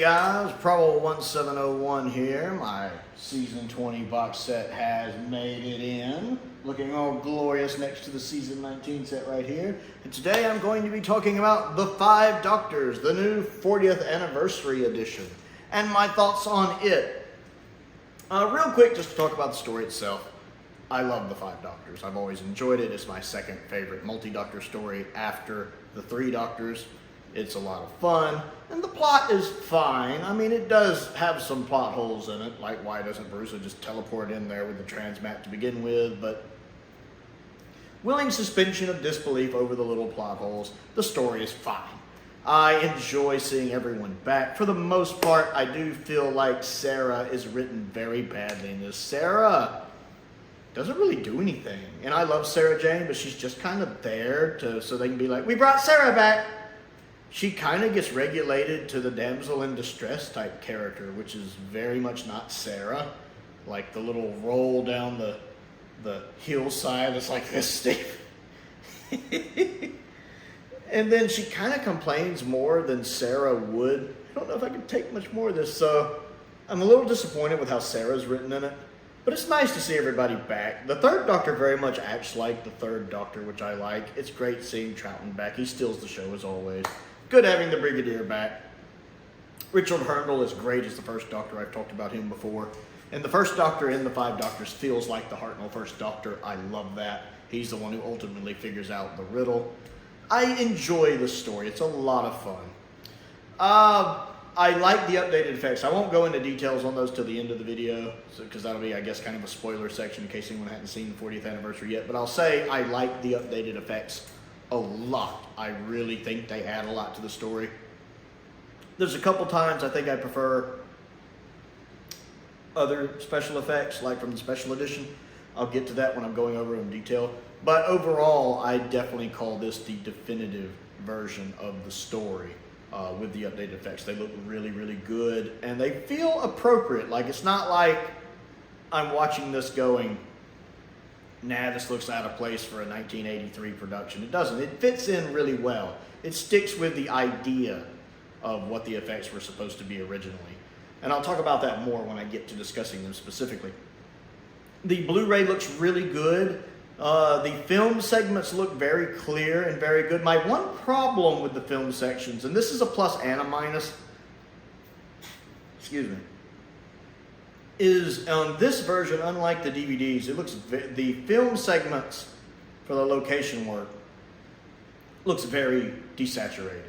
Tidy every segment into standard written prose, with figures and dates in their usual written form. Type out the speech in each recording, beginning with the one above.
Hey guys, Prowl 1701 here. My Season 20 box set has made it in. Looking all glorious next to the Season 19 set right here. And today I'm going to be talking about The Five Doctors, the new 40th anniversary edition, and my thoughts on it. Real quick, just to talk about the story itself. I love The Five Doctors. I've always enjoyed it. It's my second favorite multi-doctor story after The Three Doctors. It's a lot of fun, and the plot is fine. I mean, it does have some plot holes in it, like why doesn't Bruce just teleport in there with the transmat to begin with, but willing suspension of disbelief over the little plot holes, the story is fine. I enjoy seeing everyone back. For the most part, I do feel like Sarah is written very badly in this. Sarah doesn't really do anything, and I love Sarah Jane, but she's just kind of there so they can be like, we brought Sarah back. She kind of gets regulated to the damsel in distress type character, which is very much not Sarah. Like the little roll down the hillside, it's like this, Steve. And then she kind of complains more than Sarah would. I don't know if I can take much more of this, so I'm a little disappointed with how Sarah's written in it. But it's nice to see everybody back. The Third Doctor very much acts like the Third Doctor, which I like. It's great seeing Troughton back. He steals the show as always. Good having the Brigadier back. Richard Hurndall is great as the First Doctor. I've talked about him before. And the First Doctor in The Five Doctors feels like the Hartnell First Doctor. I love that. He's the one who ultimately figures out the riddle. I enjoy the story. It's a lot of fun. I like the updated effects. I won't go into details on those till the end of the video, because that'll be, I guess, kind of a spoiler section in case anyone hasn't seen the 40th anniversary yet. But I'll say I like the updated effects a lot. I really think they add a lot to the story. There's a couple times I think I prefer other special effects, like from the special edition. I'll get to that when I'm going over in detail. But overall, I definitely call this the definitive version of the story with the updated effects. They look really, really good, and they feel appropriate. Like, it's not like I'm watching this going, nah, this looks out of place for a 1983 production. It doesn't. It fits in really well. It sticks with the idea of what the effects were supposed to be originally. And I'll talk about that more when I get to discussing them specifically. The Blu-ray looks really good. The film segments look very clear and very good. My one problem with the film sections, and this is a plus and a minus, excuse me, is on this version, unlike the DVDs, it looks, the film segments for the location work looks very desaturated.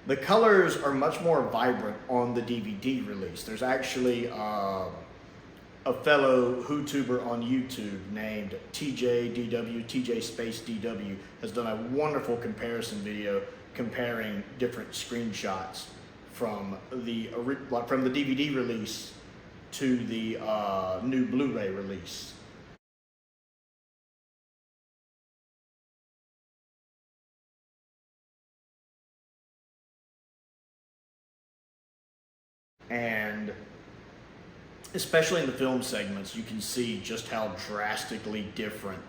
The colors are much more vibrant on the DVD release. There's actually a fellow YouTuber on YouTube named TJ Space DW has done a wonderful comparison video comparing different screenshots from the DVD release to the new Blu-ray release. And especially in the film segments, you can see just how drastically different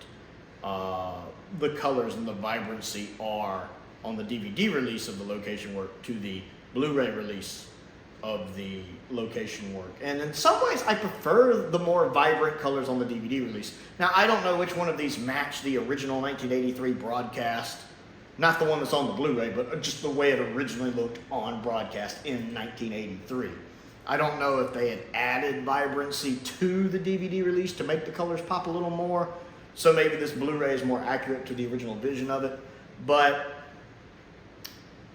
the colors and the vibrancy are on the DVD release of the location work to the Blu-ray release of the location work. And in some ways, I prefer the more vibrant colors on the DVD release. Now, I don't know which one of these match the original 1983 broadcast. Not the one that's on the Blu-ray, but just the way it originally looked on broadcast in 1983. I don't know if they had added vibrancy to the DVD release to make the colors pop a little more. So maybe this Blu-ray is more accurate to the original vision of it. But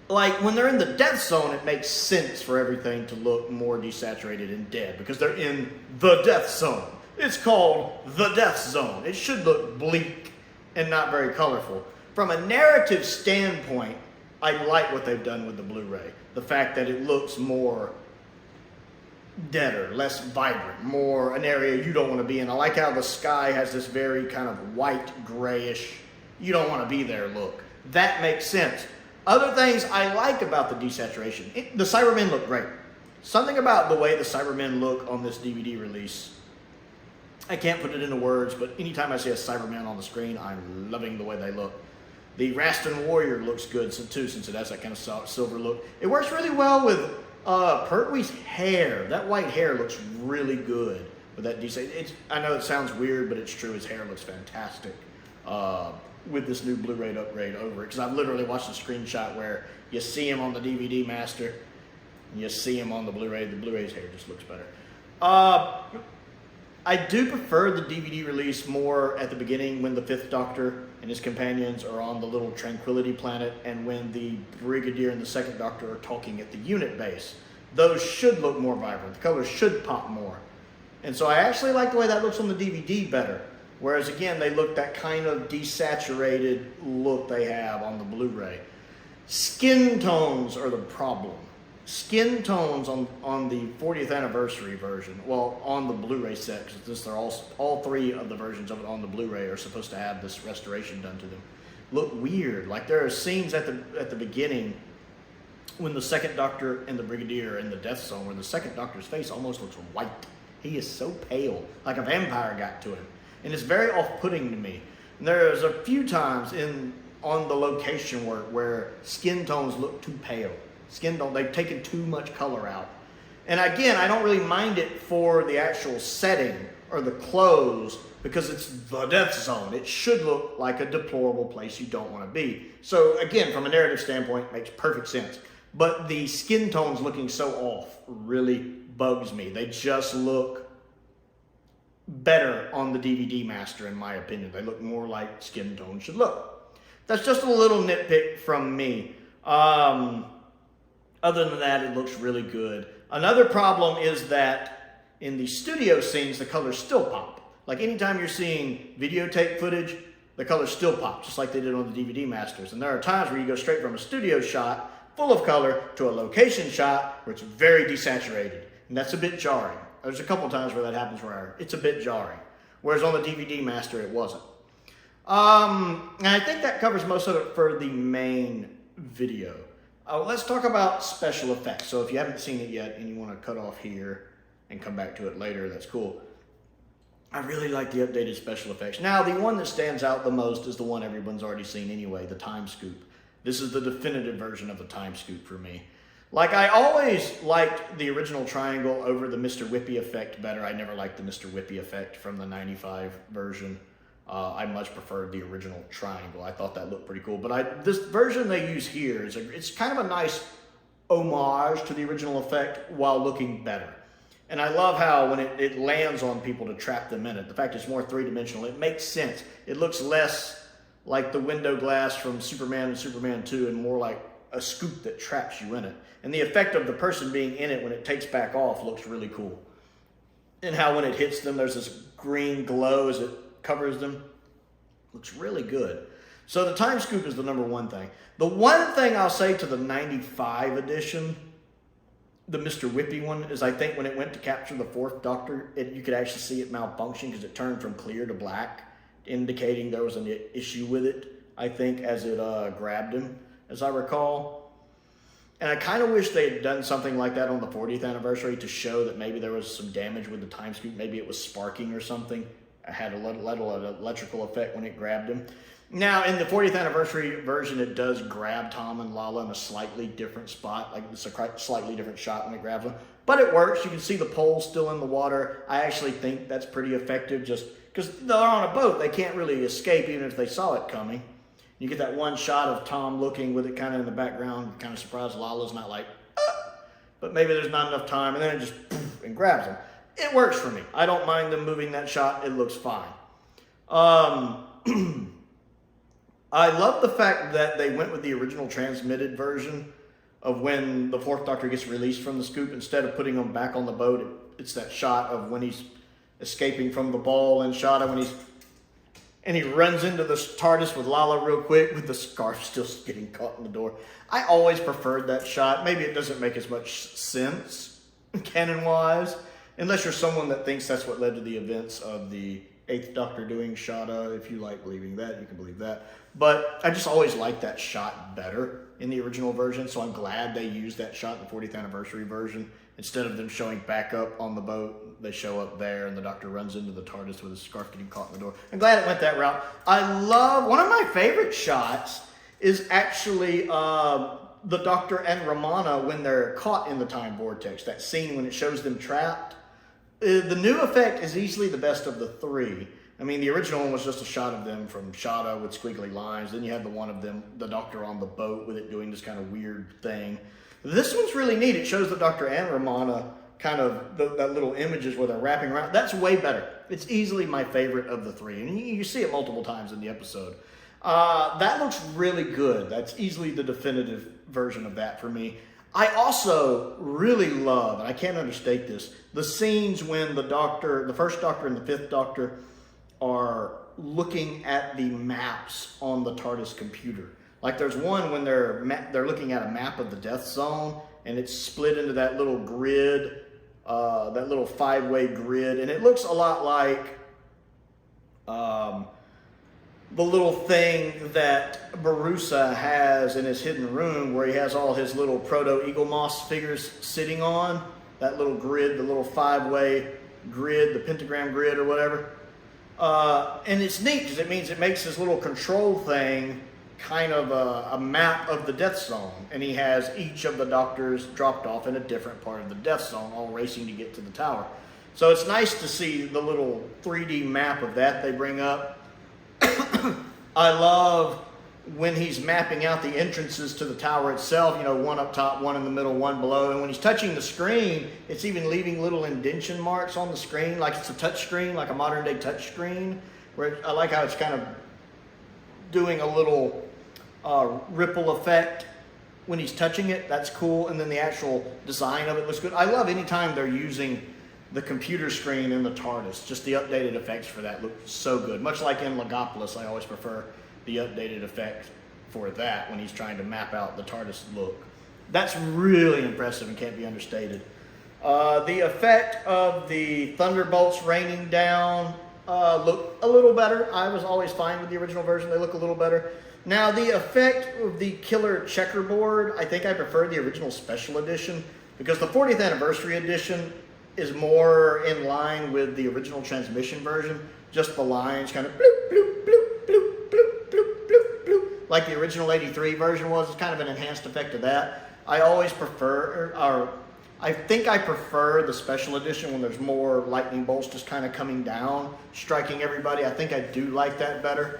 like when they're in the death zone, it makes sense for everything to look more desaturated and dead because they're in the death zone. It's called the death zone. It should look bleak and not very colorful. From a narrative standpoint, I like what they've done with the Blu-ray. The fact that it looks more deader, less vibrant, more an area you don't want to be in. I like how the sky has this very kind of white, grayish, you don't want to be there look. That makes sense. Other things I like about the desaturation, the Cybermen look great. Something about the way the Cybermen look on this DVD release, I can't put it into words, but anytime I see a Cyberman on the screen, I'm loving the way they look. The Rastan Warrior looks good too, since it has that kind of silver look. It works really well with Pertwee's hair, that white hair looks really good with that DC. I know it sounds weird, but it's true. His hair looks fantastic with this new Blu-ray upgrade over it. Because I've literally watched a screenshot where you see him on the DVD master, and you see him on the Blu-ray. The Blu-ray's hair just looks better. I do prefer the DVD release more at the beginning when the Fifth Doctor and his companions are on the little Tranquility Planet and when the Brigadier and the Second Doctor are talking at the unit base. Those should look more vibrant. The colors should pop more. And so I actually like the way that looks on the DVD better. Whereas again, they look that kind of desaturated look they have on the Blu-ray. Skin tones are the problem. Skin tones on the 40th anniversary version, well, on the Blu-ray set, because they're all three of the versions of it on the Blu-ray are supposed to have this restoration done to them, look weird. Like there are scenes at the beginning when the Second Doctor and the Brigadier are in the Death Zone where the Second Doctor's face almost looks white. He is so pale, like a vampire got to him. And it's very off-putting to me. And there's a few times on the location work where skin tones look too pale. They've taken too much color out. And again, I don't really mind it for the actual setting or the clothes because it's the Death Zone. It should look like a deplorable place you don't want to be. So again, from a narrative standpoint, it makes perfect sense. But the skin tones looking so off really bugs me. They just look better on the DVD master, in my opinion. They look more like skin tones should look. That's just a little nitpick from me. Other than that, it looks really good. Another problem is that in the studio scenes, the colors still pop. Like anytime you're seeing videotape footage, the colors still pop, just like they did on the DVD masters. And there are times where you go straight from a studio shot full of color to a location shot where it's very desaturated. And that's a bit jarring. There's a couple times where that happens where it's a bit jarring. Whereas on the DVD master, it wasn't. And I think that covers most of it for the main video. Let's talk about special effects. So if you haven't seen it yet and you want to cut off here and come back to it later, that's cool. I really like the updated special effects. Now, the one that stands out the most is the one everyone's already seen anyway, the time scoop. This is the definitive version of the time scoop for me. Like, I always liked the original triangle over the Mr. Whippy effect better. I never liked the Mr. Whippy effect from the 95 version. I much preferred the original triangle. I thought that looked pretty cool. But this version they use here, it's kind of a nice homage to the original effect while looking better. And I love how when it lands on people to trap them in it, the fact it's more three-dimensional, it makes sense. It looks less like the window glass from Superman and Superman 2 and more like a scoop that traps you in it. And the effect of the person being in it when it takes back off looks really cool. And how when it hits them, there's this green glow as it covers them. Looks really good. So the time scoop is the number one thing. The one thing I'll say to the 95 edition, the Mr. Whippy one, is I think when it went to capture the Fourth Doctor, you could actually see it malfunction because it turned from clear to black, indicating there was an issue with it, I think, as it grabbed him, as I recall. And I kind of wish they had done something like that on the 40th anniversary to show that maybe there was some damage with the time scoop. Maybe it was sparking or something. It had a little electrical effect when it grabbed him. Now, in the 40th anniversary version, it does grab Tom and Lala in a slightly different spot. Like, it's a slightly different shot when it grabs them. But it works. You can see the pole still in the water. I actually think that's pretty effective just because they're on a boat. They can't really escape even if they saw it coming. You get that one shot of Tom looking with it kind of in the background, kind of surprised Lala's not like, but maybe there's not enough time, and then it just poof, and grabs him. It works for me. I don't mind them moving that shot. It looks fine. I love the fact that they went with the original transmitted version of when the Fourth Doctor gets released from the scoop. Instead of putting him back on the boat, it's that shot of when he's escaping from the ball and shot of when he runs into the TARDIS with Lala real quick with the scarf still getting caught in the door. I always preferred that shot. Maybe it doesn't make as much sense canon-wise, unless you're someone that thinks that's what led to the events of the Eighth Doctor doing Shada. If you like believing that, you can believe that. But I just always liked that shot better in the original version, so I'm glad they used that shot in the 40th anniversary version. Instead of them showing back up on the boat, they show up there and the Doctor runs into the TARDIS with his scarf getting caught in the door. I'm glad it went that route. I love, one of my favorite shots is actually the Doctor and Romana when they're caught in the time vortex, that scene when it shows them trapped. The new effect is easily the best of the three. I mean, the original one was just a shot of them from shadow with squiggly lines. Then you had the one of them, the Doctor on the boat with it doing this kind of weird thing. This one's really neat. It shows the Doctor and Romana kind of that little images where they're wrapping around. That's way better. It's easily my favorite of the three. And you see it multiple times in the episode. That looks really good. That's easily the definitive version of that for me. I also really love, and I can't understate this, the scenes when the first Doctor and the fifth Doctor are looking at the maps on the TARDIS computer. Like there's one when they're looking at a map of the Death Zone, and it's split into that little grid, that little 5-way grid, and it looks a lot like the little thing that Barusa has in his hidden room where he has all his little proto-Eaglemoss figures sitting on. That little grid, the little 5-way grid, the pentagram grid or whatever. And it's neat because it means it makes this little control thing kind of a map of the Death Zone. And he has each of the Doctors dropped off in a different part of the Death Zone, all racing to get to the tower. So it's nice to see the little 3D map of that they bring up. I love when he's mapping out the entrances to the tower itself, one up top, one in the middle, one below. And when he's touching the screen, it's even leaving little indentation marks on the screen, like it's a touch screen, like a modern day touch screen. Where I like how it's kind of doing a little ripple effect when he's touching it. That's cool. And then the actual design of it looks good. I love anytime they're using the computer screen in the TARDIS. Just the updated effects for that look so good. Much like in Logopolis, I always prefer the updated effect for that when he's trying to map out the TARDIS look. That's really impressive and can't be understated. The effect of the thunderbolts raining down look a little better. I was always fine with the original version. They look a little better. Now, the effect of the killer checkerboard, I think I prefer the original special edition because the 40th anniversary edition is more in line with the original transmission version. Just the lines kind of bloop, bloop, bloop, bloop, bloop, bloop, bloop, bloop, like the original 83 version was. It's kind of an enhanced effect of that. I always prefer, or I think I prefer the special edition when there's more lightning bolts just kind of coming down, striking everybody. I think I do like that better.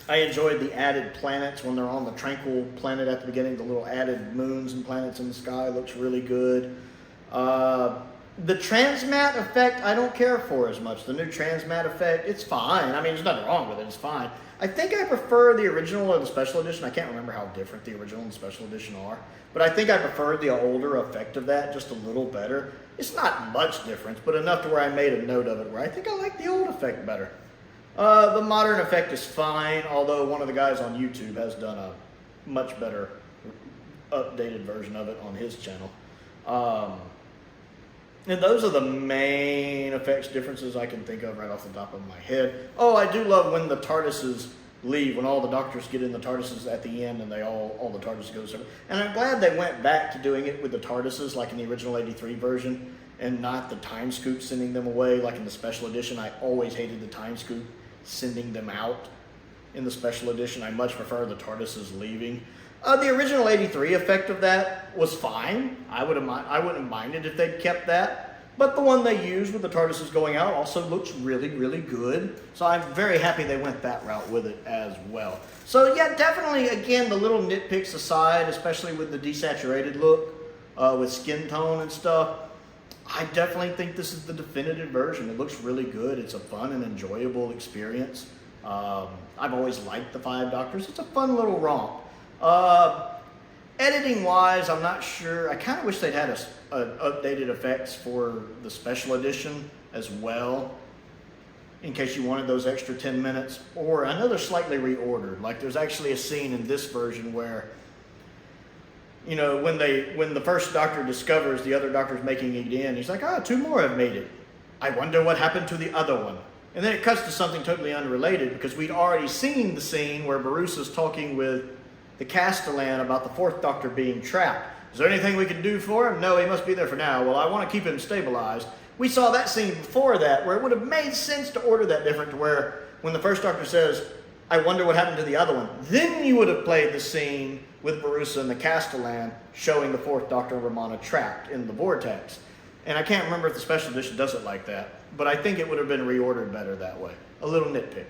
I enjoyed the added planets when they're on the tranquil planet at the beginning. The little added moons and planets in the sky looks really good. The transmat effect, I don't care for as much. The new transmat effect, it's fine. I mean, there's nothing wrong with it. It's fine. I think I prefer the original or the special edition. I can't remember how different the original and the special edition are. But I think I prefer the older effect of that just a little better. It's not much difference, but enough to where I made a note of it where I think I like the old effect better. The modern effect is fine, although one of the guys on YouTube has done a much better updated version of it on his channel. And those are the main effects differences I can think of right off the top of my head. Oh, I do love when the TARDISes leave, when all the Doctors get in the TARDISes at the end and they all the TARDISes go separate. And I'm glad they went back to doing it with the TARDISes like in the original 83 version and not the time scoop sending them away like in the special edition. I always hated the time scoop sending them out in the special edition. I much prefer the TARDISes leaving. The original 83 effect of that was fine. I wouldn't have minded if they'd kept that. But the one they used with the TARDISes going out also looks really, really good. So I'm very happy they went that route with it as well. So yeah, definitely, again, the little nitpicks aside, especially with the desaturated look, with skin tone and stuff, I definitely think this is the definitive version. It looks really good. It's a fun and enjoyable experience. I've always liked the 5 Doctors. It's a fun little romp. Editing wise, I'm not sure. I kind of wish they'd had updated effects for the special edition as well, in case you wanted those extra 10 minutes. Or I know they're slightly reordered. Like there's actually a scene in this version where, you know, when the first Doctor discovers the other Doctor's making it in, he's like, 2 more have made it. I wonder what happened to the other one. And then it cuts to something totally unrelated because we'd already seen the scene where Barusa's talking with the Castellan about the 4th Doctor being trapped. Is there anything we can do for him? No, he must be there for now. Well, I want to keep him stabilized. We saw that scene before that where it would have made sense to order that different, to where when the first Doctor says, I wonder what happened to the other one. Then you would have played the scene with Barusa and the Castellan showing the Fourth Doctor and Romana trapped in the vortex. And I can't remember if the special edition does it like that, but I think it would have been reordered better that way. A little nitpick.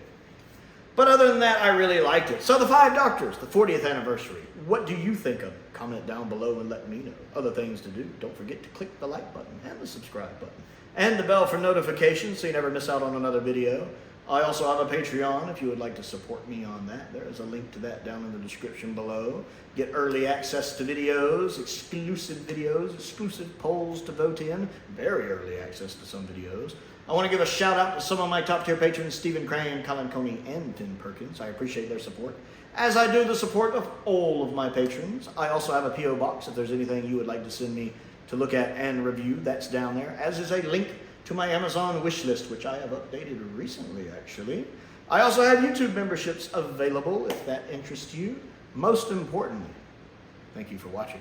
But other than that, I really liked it. So the Five Doctors, the 40th anniversary. What do you think of it? Comment down below and let me know. Other things to do, don't forget to click the like button and the subscribe button. And the bell for notifications so you never miss out on another video. I also have a Patreon if you would like to support me on that. There is a link to that down in the description below. Get early access to videos, exclusive polls to vote in, very early access to some videos. I want to give a shout out to some of my top tier patrons, Stephen Crane, Colin Coney, and Tim Perkins. I appreciate their support, as I do the support of all of my patrons. I also have a P.O. box if there's anything you would like to send me to look at and review. That's down there, as is a link to my Amazon wish list, which I have updated recently, actually. I also have YouTube memberships available if that interests you. Most importantly, thank you for watching.